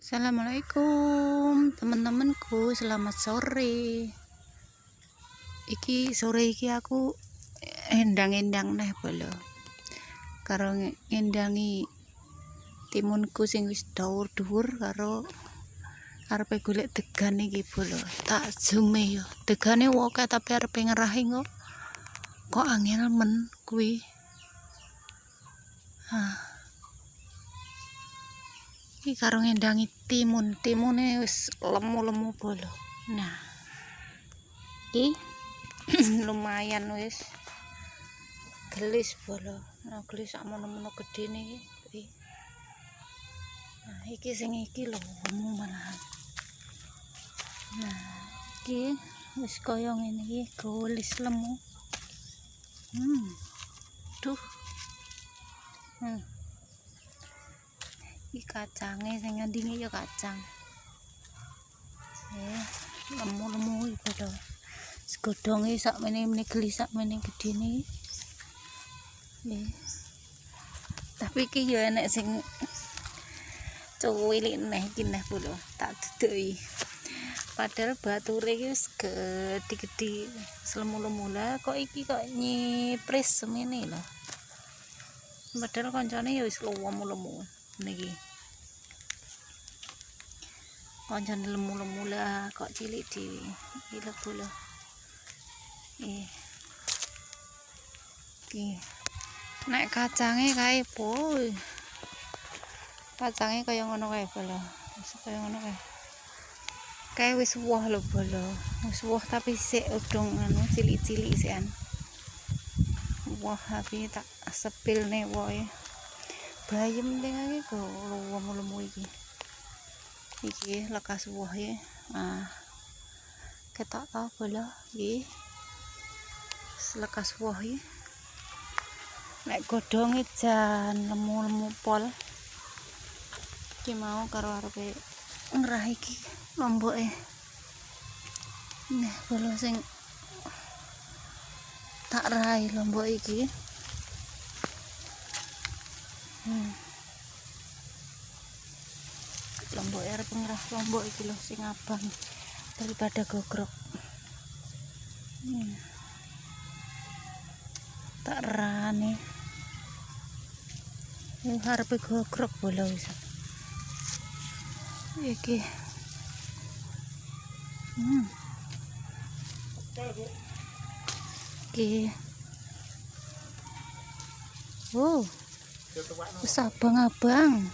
Assalamualaikum teman-temanku, selamat sore. Sore iki aku endang-endang neh bolo. Karo ngendangi timunku sing wis dhuwur-dhuwur karo arepe golek degan iki bolo. Tak zoome yo. Degane akeh tapi arepe ngerahi kok angel men kuwi. Iki karo ngendangi timune wis lemu-lemu bolo. Nah, iki lumayan wis gelis bolo. Nah, gelis sakmono-mono gedene iki. Nah, iki sing iki lho lemu malahan. Nah, iki wis kaya ngene iki gelis lemu. Duh. Iki kacange sing ngandinge ya kacang. Lemu-lemu iki padha. Segodhonge sakmene gelis sakmene gedene. Tapi iki ya enek sing cuwilik neh iki neh bolo. Tak duduki. Padahal bature iki wis gede-gede selemu-lemu lah kok iki kok nyipris semene lho. Padahal kancane ya wis lemu-lemu niki. Kancane lemu-lemu lah kok cilik dhewe. Iki lho bolo. Iki. Nek kacange kae po. Kacange kaya ngono kae bolo. Wis kaya ngono kae. Kae wis woh lho bolo. Wis woh tapi sik udung cilik-cilik sian. Woh tapi tak sepilne wohe. Bayem tengake kok lemu-lemu iki. Iki lekas wohe. Ketok ta bolo iki. Lekas wohe. Nek godhonge jan lemu-lemu pol. Iki mau karo arepe ngerah iki lomboke. Nah, bolo sing tak rai lombok iki. Lombok arep ngerah lombok iki lho sing abang daripada gogrok. Tak rane. Arepe gogrok bolo wis. Iki. Iki. Wis abang-abang.